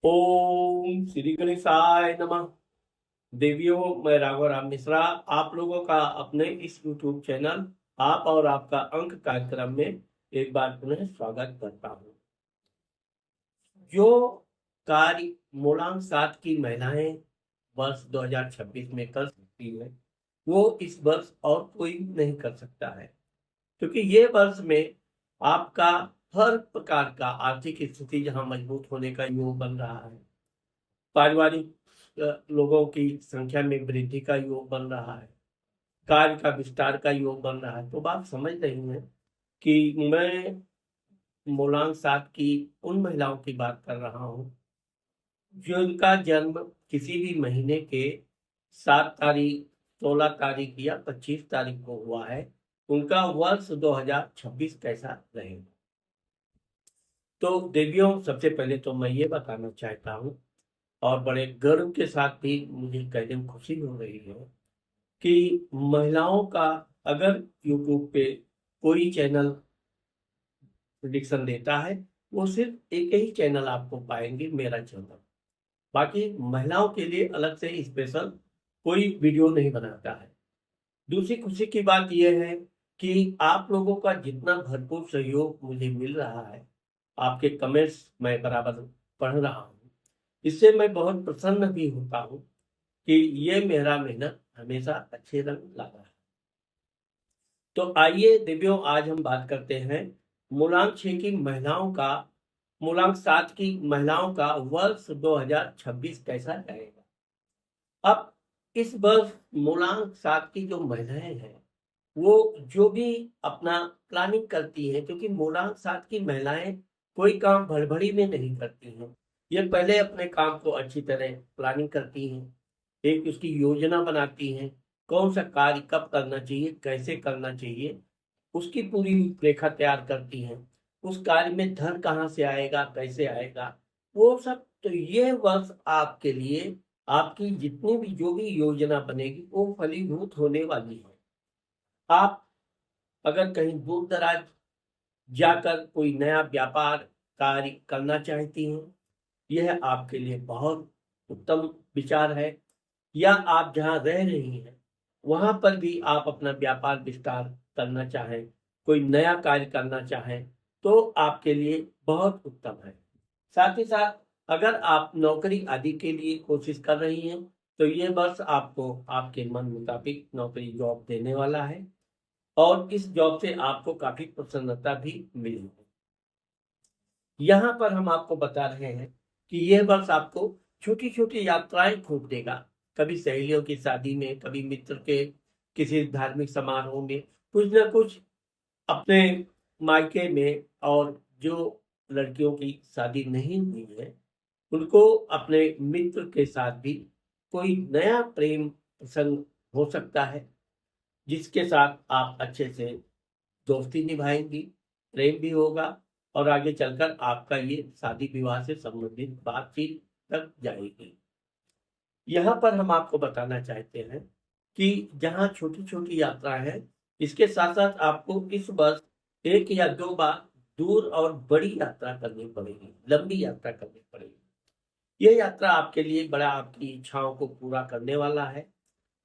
ओम श्री गणेशाय नमः। देवियों, मैं राघव राम मिश्रा आप लोगों का अपने इस यूट्यूब चैनल आप और आपका अंक कार्यक्रम में एक बार पुनः स्वागत करता हूँ। जो कार्य मूलांक 7 की महिलाएं वर्ष 2026 में कर सकती है, वो इस वर्ष और कोई नहीं कर सकता है, क्योंकि ये वर्ष में आपका हर प्रकार का आर्थिक स्थिति जहाँ मजबूत होने का योग बन रहा है, पारिवारिक लोगों की संख्या में वृद्धि का योग बन रहा है, कार्य का विस्तार का योग बन रहा है। तो बात समझ रही हैं कि मैं मूलांक 7 की उन महिलाओं की बात कर रहा हूँ जिनका जन्म किसी भी महीने के 7 तारीख, 16 तारीख या 25 तारीख को हुआ है। उनका वर्ष 2026 कैसा रहेगा? तो देवियों, सबसे पहले तो मैं ये बताना चाहता हूँ और बड़े गर्व के साथ भी मुझे कहने में खुशी हो रही है कि महिलाओं का अगर यूट्यूब पे कोई चैनल प्रिडिक्शन देता है, वो सिर्फ एक ही चैनल आपको पाएंगे, मेरा चैनल। बाकी महिलाओं के लिए अलग से स्पेशल कोई वीडियो नहीं बनाता है। दूसरी खुशी की बात यह है कि आप लोगों का जितना भरपूर सहयोग मुझे मिल रहा है, आपके कमेंट्स मैं बराबर पढ़ रहा हूँ, इससे मैं बहुत प्रसन्न भी होता हूँ कि ये मेरा मेहनत हमेशा अच्छे रंग लाता है। तो आइए दिव्यों, आज हम बात करते हैं मूलांक 6 की महिलाओं का, मूलांक 7 की महिलाओं का वर्ष 2026 कैसा रहेगा। अब इस वर्ष मूलांक 7 की जो महिलाएं हैं, वो जो भी अपना प्लानिंग करती हैं, क्योंकि मूलांक 7 की महिलाएं कोई काम भड़बड़ी में नहीं करती हैं। ये पहले अपने काम को अच्छी तरह प्लानिंग करती हैं, एक उसकी योजना बनाती हैं, कौन सा कार्य कब करना चाहिए, कैसे करना चाहिए, उसकी पूरी रूपरेखा तैयार करती हैं। उस कार्य में धन कहाँ से आएगा, कैसे आएगा, वो सब। तो ये वर्ष आपके लिए आपकी जितनी भी जो भी योजना बनेगी वो फलीभूत होने वाली है। आप अगर कहीं दूर दराज जाकर कोई नया व्यापार कार्य करना चाहती हैं, यह आपके लिए बहुत उत्तम विचार है। या आप जहाँ रह रही हैं, वहाँ पर भी आप अपना व्यापार विस्तार करना चाहें, कोई नया कार्य करना चाहें, तो आपके लिए बहुत उत्तम है। साथ ही साथ अगर आप नौकरी आदि के लिए कोशिश कर रही हैं, तो ये वर्ष आपको आपके मन मुताबिक नौकरी जॉब देने वाला है और इस जॉब से आपको काफ़ी प्रसन्नता भी मिलेगी। यहाँ पर हम आपको बता रहे हैं कि यह वर्ष आपको छोटी-छोटी यात्राएँ खूब देगा। कभी सहेलियों की शादी में, कभी मित्र के किसी धार्मिक समारोह में, कुछ न कुछ अपने मायके में। और जो लड़कियों की शादी नहीं हुई है, उनको अपने मित्र के साथ भी कोई नया प्रेम प्रसंग हो सकता है, जिसके साथ आप अच्छे से दोस्ती निभाएँगी, प्रेम भी होगा और आगे चलकर आपका ये शादी-विवाह से संबंधित बातचीत तक जाएगी। यहाँ पर हम आपको बताना चाहते हैं कि जहाँ छोटी-छोटी यात्राएँ हैं, इसके साथ-साथ आपको इस वर्ष 1 या 2 बार दूर और बड़ी यात्रा करनी पड़ेगी, लंबी यात्रा करनी पड़ेगी। ये यात्रा आपके लिए बड़ा आपकी इच्छाओं को पूरा करने वाला है।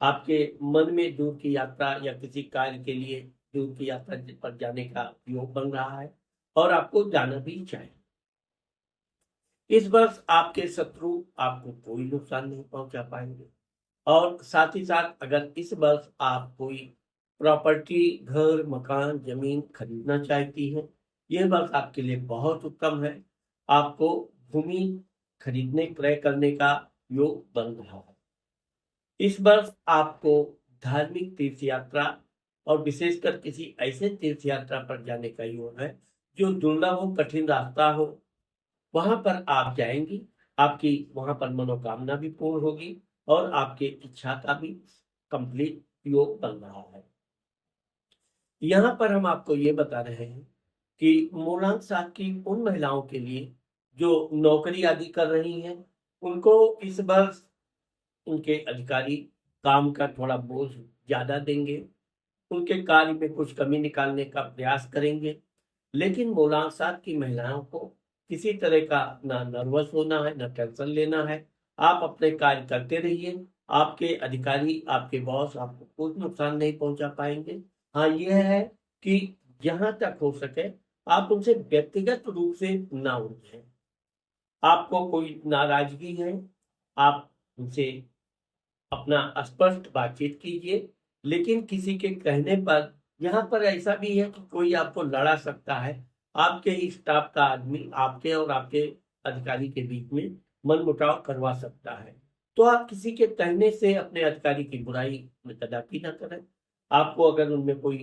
आपके मन में दूर की यात्रा या किसी कार्य के लिए दूर की यात्रा पर जाने का योग बन रहा है और आपको जाना भी चाहिए। इस वर्ष आपके शत्रु आपको कोई नुकसान नहीं पहुंचा पाएंगे। और साथ ही साथ अगर इस वर्ष आप कोई प्रॉपर्टी, घर, मकान, जमीन खरीदना चाहती हैं, यह वर्ष आपके लिए बहुत उत्तम है। आपको भूमि खरीदने क्रय करने का योग बन रहा है। इस वर्ष आपको धार्मिक तीर्थ यात्रा और विशेषकर किसी ऐसे तीर्थ यात्रा पर जाने का योग है जो दुर्लभ हो, कठिन रास्ता हो, वहां पर आप जाएंगी। आपकी वहां पर मनोकामना भी पूर्ण होगी और आपके इच्छा का भी कंप्लीट योग बन रहा है। यहाँ पर हम आपको ये बता रहे हैं कि मूलांक 7 की उन महिलाओं के लिए जो नौकरी आदि कर रही हैं, उनको इस वर्ष उनके अधिकारी काम का थोड़ा बोझ ज़्यादा देंगे, उनके कार्य में कुछ कमी निकालने का प्रयास करेंगे। लेकिन मूलांक 7 की महिलाओं को किसी तरह का ना नर्वस होना है, ना टेंशन लेना है। आप अपने कार्य करते रहिए। आपके अधिकारी, आपके बॉस आपको कोई नुकसान नहीं पहुंचा पाएंगे। हाँ, यह है कि जहां तक हो सके आप उनसे व्यक्तिगत रूप से ना उलझें। आपको कोई नाराजगी है, आप उनसे अपना स्पष्ट बातचीत कीजिए। लेकिन किसी के कहने पर, यहाँ पर ऐसा भी है कि कोई आपको लड़ा सकता है। आपके ही स्टाफ का आदमी आपके और आपके अधिकारी के बीच में मनमुटाव करवा सकता है। तो आप किसी के कहने से अपने अधिकारी की बुराई में कदापि ना करें। आपको अगर उनमें कोई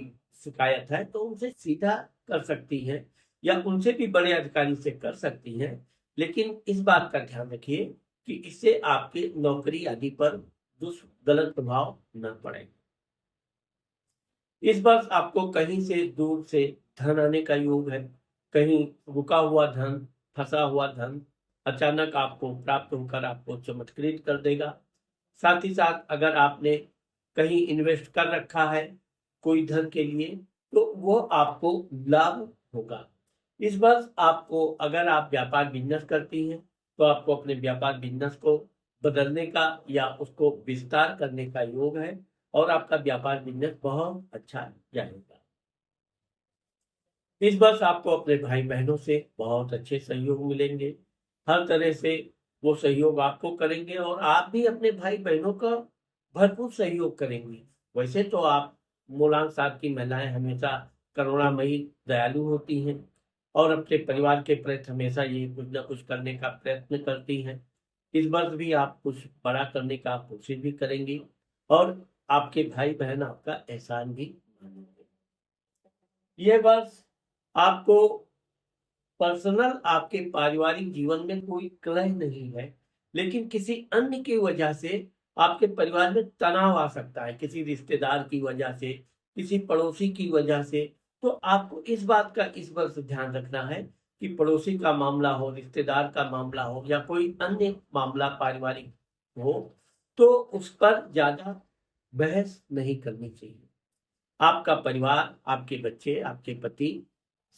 शिकायत है तो उनसे सीधा कर सकती हैं, या उनसे भी बड़े अधिकारी से कर सकती हैं। लेकिन इस बात का ध्यान रखिए कि इससे आपके नौकरी आदि पर गलत प्रभाव न पड़े। इस वर्ष आपको कहीं से दूर से धन आने का योग है। कहीं रुका हुआ धन, फंसा हुआ धन अचानक आपको प्राप्त होकर आपको चमत्कृत कर देगा। साथ ही साथ अगर आपने कहीं इन्वेस्ट कर रखा है कोई धन के लिए, तो वो आपको लाभ होगा। इस वर्ष आपको, अगर आप व्यापार बिजनेस करती हैं, तो आपको अपने व्यापार बिजनेस को बदलने का या उसको विस्तार करने का योग है, और आपका व्यापार बिजनेस बहुत अच्छा जाएगा। इस वर्ष आपको अपने भाई बहनों से बहुत अच्छे सहयोग मिलेंगे। हर तरह से वो सहयोग आपको करेंगे और आप भी अपने भाई बहनों का भरपूर सहयोग करेंगे। वैसे तो आप मूलांक 7 की महिलाएं हमेशा करुणामयी, दयालु होती हैं और अपने परिवार के प्रति हमेशा ये कुछ न कुछ करने का प्रयत्न करती हैं। इस वर्ष भी आप कुछ बड़ा करने का कोशिश भी करेंगी और आपके भाई बहन आपका एहसान भी मानेंगे। यह वर्ष आपको पर्सनल, आपके पारिवारिक जीवन में कोई कलह नहीं है, लेकिन किसी अन्य की वजह से आपके परिवार में तनाव आ सकता है, किसी रिश्तेदार की वजह से, किसी पड़ोसी की वजह से। तो आपको इस बात का इस वर्ष ध्यान रखना है कि पड़ोसी का मामला हो, रिश्तेदार का मामला हो, या कोई अन्य मामला पारिवारिक हो, तो उस पर ज्यादा बहस नहीं करनी चाहिए। आपका परिवार, आपके बच्चे, आपके पति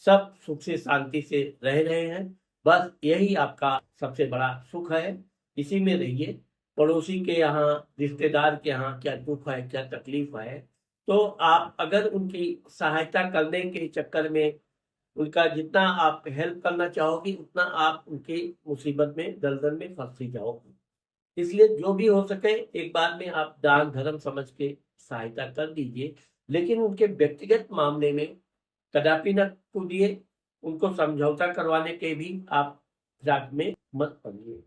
सब सुख से शांति से रह रहे हैं। बस यही आपका सबसे बड़ा सुख है, इसी में रहिए। पड़ोसी के यहाँ, रिश्तेदार के यहाँ क्या दुख है, क्या तकलीफ है, तो आप अगर उनकी सहायता करने के चक्कर में उनका जितना आप हेल्प करना चाहोगी, उतना आप उनकी मुसीबत में, दलदल में फंसती जाओगी। इसलिए जो भी हो सके एक बार में आप दान धर्म समझ के सहायता कर दीजिए, लेकिन उनके व्यक्तिगत मामले में कदापि न कूदिए। उनको समझौता करवाने के भी आप फिराक में मत पड़िए।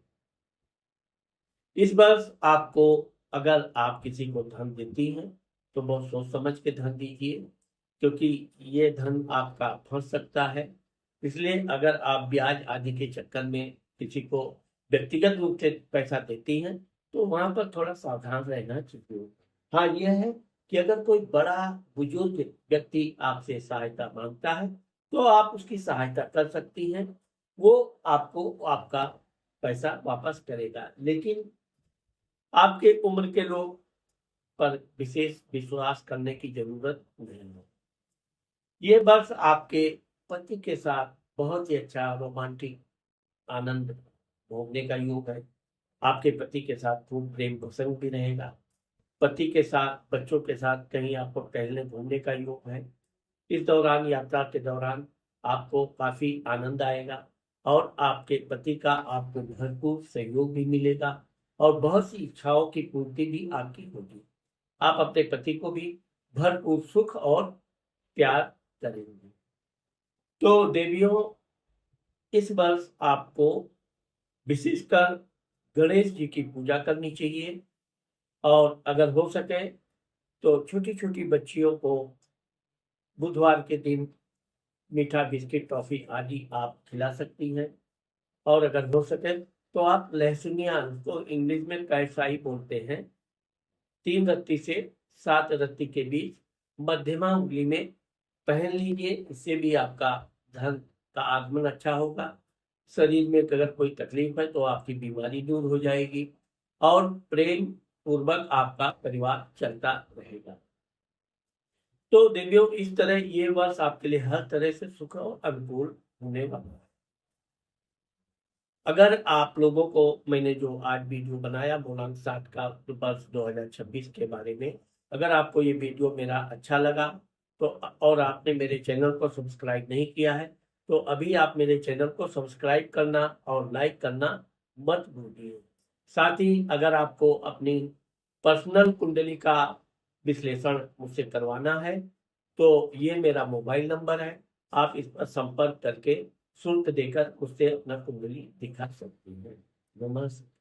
इस वर्ष आपको, अगर आप किसी को धन देती हैं तो बहुत सोच समझ के धन दीजिए, क्योंकि ये धन आपका फंस सकता है। इसलिए अगर आप ब्याज आदि के चक्कर में किसी को व्यक्तिगत रूप से पैसा देती हैं, तो वहां पर थोड़ा सावधान रहना चाहिए। हाँ, यह है कि अगर कोई बड़ा बुजुर्ग व्यक्ति आपसे सहायता मांगता है, तो आप उसकी सहायता कर सकती हैं। वो आपको आपका पैसा वापस करेगा, लेकिन आपके उम्र के लोग पर विशेष विश्वास करने की जरूरत नहीं है। ये वर्ष आपके पति के साथ बहुत ही अच्छा रोमांटिक आनंद भोगने का योग है। आपके पति के साथ खूब प्रेम प्रसंग भी रहेगा। पति के साथ, बच्चों के साथ कहीं आपको टहलने घूमने का योग है। इस दौरान, यात्रा के दौरान आपको काफी आनंद आएगा और आपके पति का आपको भरपूर सहयोग भी मिलेगा और बहुत सी इच्छाओं की पूर्ति भी आपकी होगी। आप अपने पति को भी भरपूर सुख और प्यार करेंगे। तो देवियों, इस वर्ष आपको विशेषकर गणेश जी की पूजा करनी चाहिए, और अगर हो सके तो छोटी छोटी बच्चियों को बुधवार के दिन मीठा बिस्किट, टॉफी आदि आप खिला सकती हैं। और अगर हो सके तो आप लहसुनिया, उसको इंग्लिश में कैसाई बोलते हैं, 3 रत्ती से 7 रत्ती के बीच मध्यमा उंगली में पहन लीजिए। इससे भी आपका धन का आगमन अच्छा होगा। शरीर में अगर कोई तकलीफ है तो आपकी बीमारी दूर हो जाएगी और प्रेम पूर्वक आपका परिवार चलता रहेगा। तो देवियों, इस तरह ये वर्ष आपके लिए हर तरह से सुख और अनुकूल होने वाला है। अगर आप लोगों को मैंने जो आज वीडियो बनाया मूलांक 7 का वर्ष 2026 के बारे में, अगर आपको ये वीडियो मेरा अच्छा लगा तो और आपने मेरे चैनल को सब्सक्राइब नहीं किया है तो अभी आप मेरे चैनल को सब्सक्राइब करना और लाइक करना मत भूलिए। साथ ही अगर आपको अपनी पर्सनल कुंडली का विश्लेषण मुझसे करवाना है तो ये मेरा मोबाइल नंबर है, आप इस पर संपर्क करके शुल्क देकर मुझसे अपना कुंडली दिखा सकती हैं। नमस्कार।